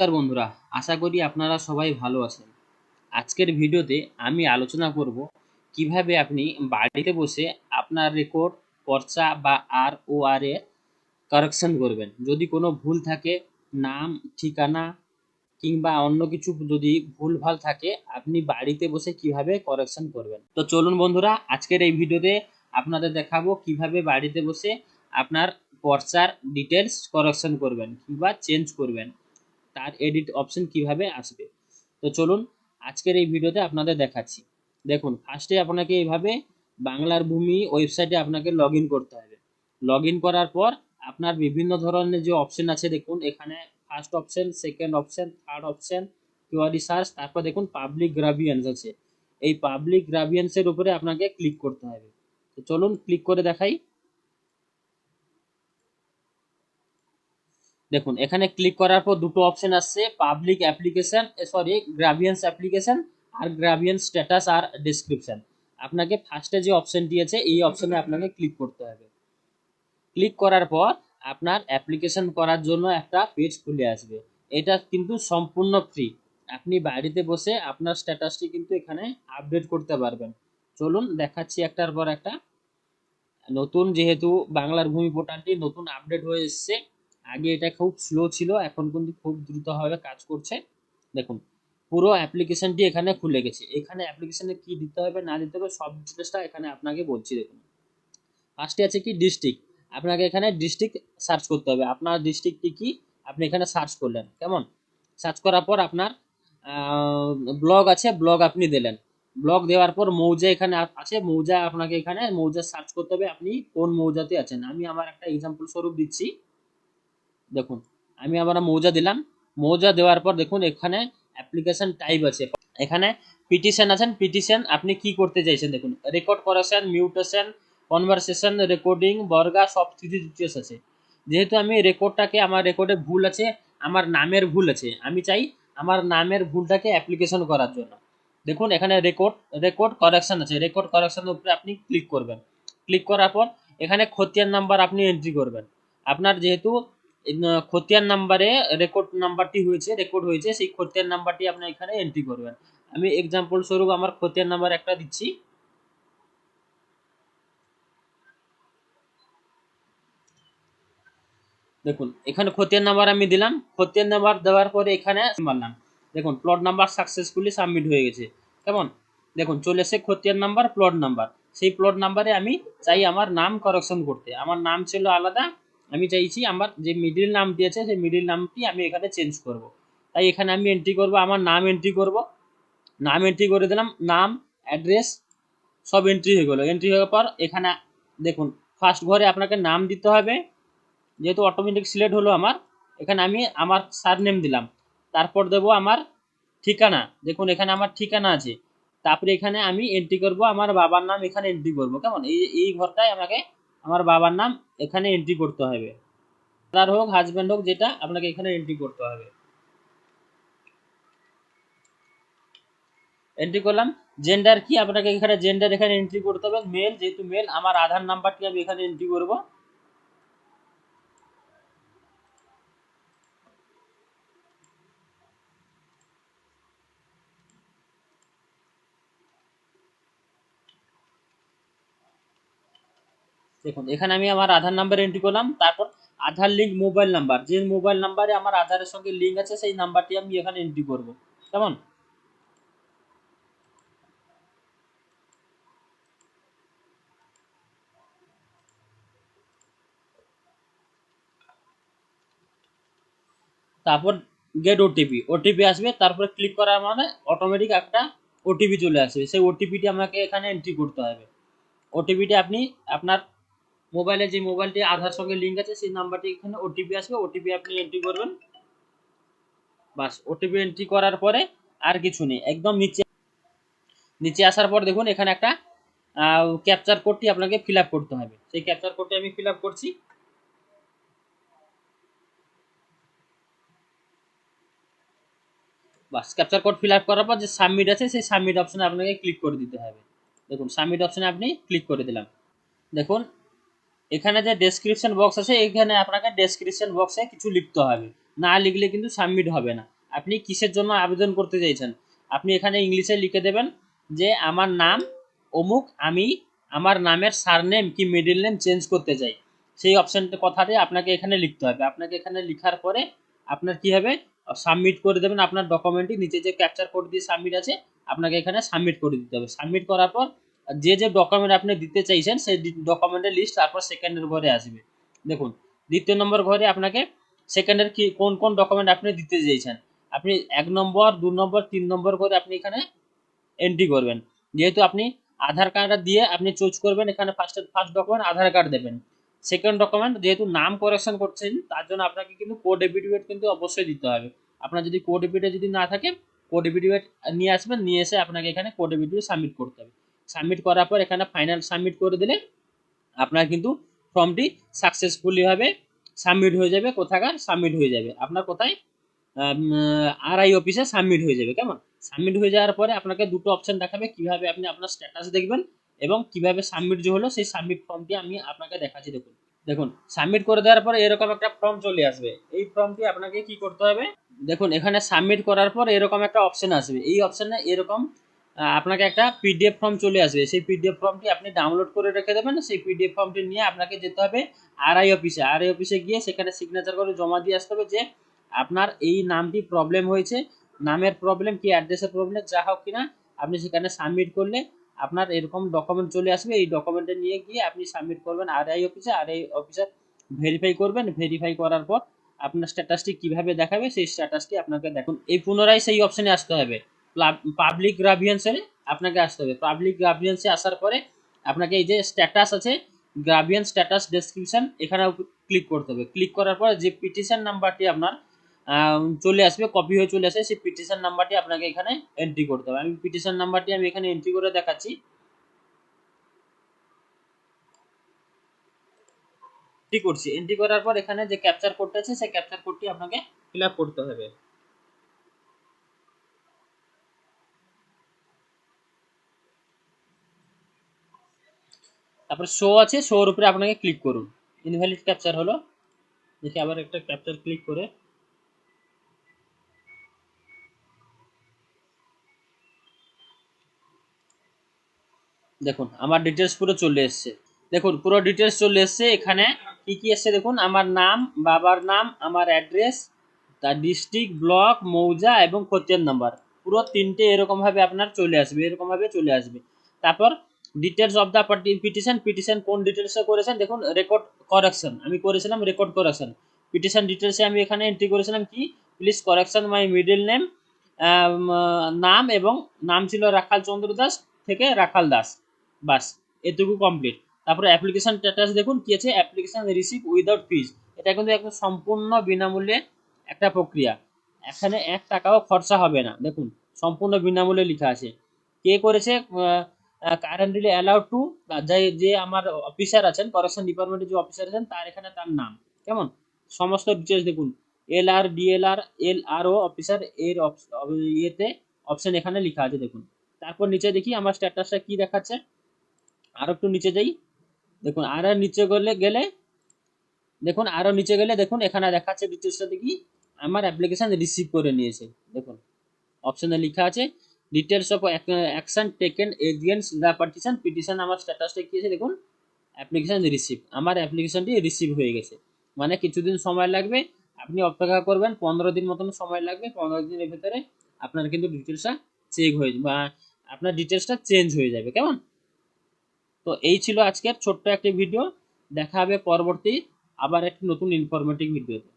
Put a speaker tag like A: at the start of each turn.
A: নমস্কার বন্ধুরা, আশা করি আপনারা সবাই ভালো আছেন। আজকের ভিডিওতে আমি আলোচনা করব কিভাবে আপনি বাড়িতে বসে আপনার রেকর্ড, পর্চা বা আর এর কারেকশন করবেন। যদি কোনো ভুল থাকে, নাম, ঠিকানা কিংবা অন্য কিছু যদি ভুলভাল থাকে, আপনি বাড়িতে বসে কিভাবে কারেকশন করবেন। তো চলুন বন্ধুরা, আজকের এই ভিডিওতে আপনাদের দেখাবো কিভাবে বাড়িতে বসে আপনার পর্চার ডিটেলস কারেকশন করবেন কিংবা চেঞ্জ করবেন, তার এডিট অপশন কিভাবে আসবে। তো চলুন আজকের এই ভিডিওতে আপনাদের দেখাচ্ছি। দেখুন, ফার্স্টে আপনাকে এইভাবে বাংলার ভূমি ওয়েবসাইটে আপনাকে লগ ইন করতে হবে। লগ ইন করার পর আপনার বিভিন্ন ধরনের যে অপশন আছে, দেখুন এখানে first option, second option, third option, keyword search, তারপর দেখুন পাবলিক গ্রাভিয়েন্স আছে। এই পাবলিক গ্রাভিয়েন্সের উপরে আপনাকে ক্লিক করতে হবে। তো চলুন ক্লিক করে দেখাই। দেখুন এখানে ক্লিক করার পর দুটো অপশন আসছে, পাবলিক অ্যাপ্লিকেশন, গ্রাভিয়েন্স অ্যাপ্লিকেশন আর গ্রাভিয়েন্স স্ট্যাটাস আর ডেসক্রিপশন। আপনাকে ফার্স্টে যে অপশনটি আছে এই অপশনে আপনাকে ক্লিক করতে হবে। ক্লিক করার পর আপনার অ্যাপ্লিকেশন করার জন্য একটা পেজ খুলে আসবে। এটা কিন্তু সম্পূর্ণ ফ্রি। আপনি বাড়িতে বসে আপনার স্ট্যাটাসটি কিন্তু এখানে আপডেট করতে পারবেন। চলুন দেখাচ্ছি একটার পর একটা। নতুন, যেহেতু বাংলার ভূমি পোর্টালটি নতুন আপডেট হয়ে এসছে, আগে এটা খুব স্লো ছিল, এখন কিন্তু খুব দ্রুতভাবে কাজ করছে। দেখুন পুরো অ্যাপ্লিকেশনটি এখানে খুলে গেছে। এখানে অ্যাপ্লিকেশনে কি দিতে হবে না দিতে হবে সব ডিটেলসটা এখানে আপনাকে বলছি। দেখুন ফার্স্টে আছে কি ডিস্ট্রিক্ট। আপনাকে এখানে ডিস্ট্রিক্ট সার্চ করতে হবে। আপনার ডিস্ট্রিক্টটি কি আপনি এখানে সার্চ করলেন, কেমন? সার্চ করার পর আপনার ব্লগ আছে, ব্লগ আপনি দিলেন। ব্লগ দেওয়ার পর মৌজা এখানে আছে, মৌজা আপনাকে এখানে মৌজা সার্চ করতে হবে আপনি কোন মৌজাতে আছেন। আমি আমার একটা এক্সাম্পল স্বরূপ দিচ্ছি। দেখুন আমি আবার মৌজা দিলাম। মৌজা দেওয়ার পর দেখুন এখানে অ্যাপ্লিকেশন টাইপ আছে। এখানে পিটিশন আছেন, পিটিশন আপনি কি করতে চাইছেন। দেখুন রেকর্ড করেছেন, মিউটেশন, কনভারসেশন, রেকর্ডিং, বর্গা, সব কিছু ডিটেলস আছে। যেহেতু আমি রেকর্ডটাকে, আমার রেকর্ডে ভুল আছে, আমার নামের ভুল আছে, আমি চাই আমার নামের ভুলটাকে অ্যাপ্লিকেশন করার জন্য। দেখুন এখানে রেকর্ড রেকর্ড কারেকশন আছে। রেকর্ড কারেকশনের উপরে আপনি ক্লিক করবেন। ক্লিক করার পর এখানে খতিয়ান নাম্বার আপনি এন্ট্রি করবেন। আপনার যেহেতু খতিয়ান নাম্বারে রেকর্ড নাম্বারটি হয়েছে, রেকর্ড হয়েছে, সেই খতিয়ান নাম্বারটি আপনি এখানে এন্ট্রি করবেন। আমি এক্সাম্পল স্বরূপ আমার খতিয়ান নাম্বার একটা দিচ্ছি। দেখুন এখানে খতিয়ান নাম্বার আমি দিলাম। খতিয়ান নাম্বার দেওয়ার পরে এখানে মারলাম। দেখুন প্লট নাম্বার সাকসেসফুলি সাবমিট হয়ে গেছে, কেমন? দেখুন চলে এসে খতিয়ান নাম্বার, প্লট নাম্বার। সেই প্লট নাম্বারে আমি চাই আমার নাম কারেকশন করতে। আমার নাম ছিল আলাদা, আমি চাইছি আমার যে মিডিল নামটি আছে সেই মিডিল নামটি আমি এখানে চেঞ্জ করব। তাই এখানে আমি এন্ট্রি করব, আমার নাম এন্ট্রি করব। নাম এন্ট্রি করে দিলাম, নাম, অ্যাড্রেস সব এন্ট্রি হয়ে গেলো। এন্ট্রি হওয়ার পর এখানে দেখুন ফার্স্ট ঘরে আপনাকে নাম দিতে হবে, যেহেতু অটোমেটিক সিলেক্ট হলো আমার। এখানে আমি আমার সারনেম দিলাম। তারপর দেবো আমার ঠিকানা। দেখুন এখানে আমার ঠিকানা আছে। তারপরে এখানে আমি এন্ট্রি করব আমার বাবার নাম, এখানে এন্ট্রি করব, কেমন? এই এই ঘরটায় আমাকে আমার বাবার নাম এখানে এন্ট্রি করতে হবে। ফাদার হোক, হাজব্যান্ড হোক, যেটা আপনাকে এখানে এন্ট্রি করতে হবে। এন্ট্রি করলাম। জেন্ডার কি আপনাকে এখানে জেন্ডার এখানে এন্ট্রি করতে হবে, মেল, যেহেতু মেল। আমার আধার নাম্বারটি আমি এখানে এন্ট্রি করব। দেখুন এখানে আমি আমার আধার নাম্বার এন্ট্রি করলাম। তারপর আধার লিঙ্ক মোবাইল নাম্বার, যে মোবাইল নাম্বারে আমার আধারের সঙ্গে লিঙ্ক আছে সেই নাম্বারটি আমি এখানে এন্ট্রি করব, কেমন? তারপর গেট ওটিপি, ওটিপি আসবে। তারপরে ক্লিক করার মানে অটোমেটিক একটা ওটিপি চলে আসবে। সেই ওটিপিটি আমাকে এখানে এন্ট্রি করতে হবে। ওটিপিটি আপনি আপনার মোবাইলে, যে মোবাইলটি আধার সঙ্গে লিঙ্ক আছে সেই নাম্বারটি এখানে ওটিপি আসবে, ওটিপি আপনি এন্ট্রি করবেন। বাস, ওটিপি এন্ট্রি করার পরে আর কিছু নেই। একদম নিচে নিচে আসার পর দেখুন এখানে একটা ক্যাপচার কোডটি আপনাকে ফিল আপ করতে হবে। সেই ক্যাপচার কোডটি আমি ফিল আপ করছি। বাস, ক্যাপচার কোড ফিল আপ করার পর যে সাবমিট আছে সেই সাবমিট অপশনে আপনাকে ক্লিক করে দিতে হবে। দেখুন সাবমিট অপশনে আপনি ক্লিক করে দিলাম। দেখুন এখানে যে ডেসক্রিপশন বক্স আছে, এখানে আপনাকে ডেসক্রিপশন বক্সে কিছু লিখতে হবে। না লিখলে কিন্তু সাবমিট হবে না। আপনি কিসের জন্য আবেদন করতে চাইছেন, আপনি এখানে ইংলিশে লিখে দেবেন যে আমার নাম অমুক, আমি আমার নামের সারনেম কি মিডল নেম চেঞ্জ করতে চাই, সেই অপশানটা কথাটি আপনাকে এখানে লিখতে হবে। আপনাকে এখানে লেখার পরে আপনার কি হবে, সাবমিট করে দেবেন আপনার ডকুমেন্টটি, নিচে যে ক্যাপচার কোড দিয়ে সাবমিট আছে আপনাকে এখানে সাবমিট করে দিতে হবে। সাবমিট করার পর যে যে ডকুমেন্ট আপনি দিতে চাইছেন সেই ডকুমেন্টের লিস্ট তারপর সেকেন্ডের ঘরে আসবে। দেখুন দ্বিতীয় নম্বর ঘরে আপনাকে সেকেন্ডের কি কোন কোন ডকুমেন্ট আপনি দিতে চাইছেন, আপনি 1 নম্বর 2 নম্বর 3 নম্বর করে আপনি এখানে এন্ট্রি করবেন। যেহেতু আপনি আধার কার্ড দিয়ে আপনি চুজ করবেন, এখানে ফার্স্ট ডকুমেন্ট আধার কার্ড দেবেন। সেকেন্ড ডকুমেন্ট যেহেতু নাম কারেকশন করছেন তার জন্য আপনাকে কিন্তু কোড এফিডেভিট কিন্তু অবশ্যই দিতে হবে। আপনার যদি কোড এফিডেভিট যদি না থাকে কোড এফিডেভিট নিয়ে আসবেন, নিয়ে এসে আপনাকে এখানে কোড এফিডেভিট সাবমিট করতে হবে। সাবমিট করার পর এখানে ফাইনাল সাবমিট করে দিলে আপনার কিন্তু ফর্মটি সাকসেসফুলি ভাবে সাবমিট হয়ে যাবে। কোথাকার সাবমিট হয়ে যাবে, আপনার কোথায় আরআই অফিসে সাবমিট হয়ে যাবে। কেমন, সাবমিট হয়ে যাওয়ার পরে আপনাকে দুটো অপশন দেখাবে কিভাবে আপনি আপনার স্ট্যাটাস দেখবেন এবং কিভাবে সাবমিট যে হলো সেই সাবমিট ফর্মটি আমি আপনাকে দেখাচ্ছি। দেখুন দেখুন সাবমিট করে দেওয়ার পরে এরকম একটা ফর্ম চলে আসবে। এই ফর্মটি আপনাকে কি করতে হবে, দেখুন এখানে সাবমিট করার পর এরকম একটা অপশন আসবে। এই অপশনে এরকম আপনাকে একটা পিডিএফ ফর্ম চলে আসবে। সেই পিডিএফ ফর্মটি আপনি ডাউনলোড করে রেখে দেবেন। সেই পিডিএফ ফর্মটি নিয়ে আপনাকে যেতে হবে আরআই অফিসে। আরআই অফিসে গিয়ে সেখানে সিগনেচার করে জমা দিয়ে আসতে হবে যে আপনার এই নামটি প্রবলেম হয়েছে, নামের প্রবলেম কি অ্যাড্রেসের প্রবলেম যা হোক কিনা আপনি সেখানে সাবমিট করলে আপনার এরকম ডকুমেন্ট চলে আসবে। এই ডকুমেন্টে নিয়ে গিয়ে আপনি সাবমিট করবেন আরআই অফিসে। আরআই অফিসার ভেরিফাই করবেন, ভেরিফাই করার পর আপনার স্ট্যাটাসটি কিভাবে দেখাবে সেই স্ট্যাটাসটি আপনাকে দেখুন। এই পুনরায় সেই অপশনে আসতে হবে, পাবলিক গ্রাভিয়েন্সে আপনাকে আসতে হবে। পাবলিক গ্রাভিয়েন্সে আসার পরে আপনাকে এই যে স্ট্যাটাস আছে গ্রাভিয়েন্স স্ট্যাটাস ডেসক্রিপশন এখানে ক্লিক করতে হবে। ক্লিক করার পর যে পিটিশন নাম্বারটি আপনার চলে আসবে, কপি হয়ে চলে আসে, সেই পিটিশন নাম্বারটি আপনাকে এখানে এন্ট্রি করতে হবে। আমি পিটিশন নাম্বারটি আমি এখানে এন্ট্রি করে দেখাচ্ছি। এন্ট্রি করছি, এন্ট্রি করার পর এখানে যে ক্যাপচার কোডটা আছে সেই ক্যাপচার কোডটি আপনাকে ফিল আপ করতে হবে। তারপর শো আছে, শোর উপরে আপনাকে ক্লিক করুন। ইনভ্যালিড ক্যাপচার হলো, দেখি আবার একটা ক্যাপচার ক্লিক করে দেখুন আমার ডিটেলস পুরো চলে এসছে। দেখুন পুরো ডিটেলস চলে এসছে। এখানে কি কি এসছে দেখুন, আমার নাম, বাবার নাম, আমার অ্যাড্রেস, তার ডিস্ট্রিক্ট, ব্লক, মৌজা এবং খতিয়ান নাম্বার পুরো তিনটে এরকম ভাবে আপনার চলে আসবে, এরকম ভাবে চলে আসবে। তারপর details of the petition, petition কোন ডিটেলসে করেছেন দেখুন, রেকর্ড কারেকশন আমি করেছিলাম, রেকর্ড কারেকশন। পিটিশন ডিটেলসে আমি এখানে এন্ট্রি করেছিলাম কি, please correction my middle name, নাম এবং নাম ছিল রাখাল চন্দ্র দাস থেকে রাখাল দাস, বাস এটুকু কমপ্লিট। তারপরে অ্যাপ্লিকেশন স্ট্যাটাস দেখুন কি আছে, অ্যাপ্লিকেশন রিসিভ উইদাউট ফিজ। এটা কিন্তু একদম সম্পূর্ণ বিনামূল্যে একটা প্রক্রিয়া, এখানে 1 টাকাও খরচা হবে না। দেখুন সম্পূর্ণ বিনামূল্যে লেখা আছে। কে করেছে, কারেন্টলি অ্যালাউড টু, যে আমার অফিসার আছেন কারেকশন ডিপার্টমেন্টের যে অফিসার আছেন তার এখানে তার নাম, কেমন সমস্ত ডিটেলস দেখুন। এলআর ডিএলআর এলআরও অফিসার এর ইয়েতে অপশন এখানে লেখা আছে দেখুন। তারপর নিচে দেখি আমার স্ট্যাটাসটা কি দেখাচ্ছে, আরো একটু নিচে যাই। দেখুন আরো নিচে গেলে দেখুন আরো নিচে গেলে দেখুন এখানে দেখাচ্ছে ডিটেলসটা দেখি, আমার অ্যাপ্লিকেশন রিসিভ করে নিয়েছে। দেখুন অপশনে লেখা আছে details of action taken against the petition. Petition আমার স্ট্যাটাসটা কি আছে দেখুন, অ্যাপ্লিকেশন রিসিভ, আমার অ্যাপ্লিকেশনটি রিসিভ হয়ে গেছে। মানে কিছুদিন সময় লাগবে, আপনি অপেক্ষা করবেন, 15 দিন মতন সময় লাগবে। 15 দিনের ভিতরে আপনার কিন্তু ডিটেলসটা চেক হয়ে বা আপনার ডিটেলসটা চেঞ্জ হয়ে যাবে। কেমন, তো এই ছিল আজকের ছোট্ট একটি ভিডিও। দেখা হবে পরবর্তী আবার একটি নতুন ইনফরমেটিভ ভিডিওতে।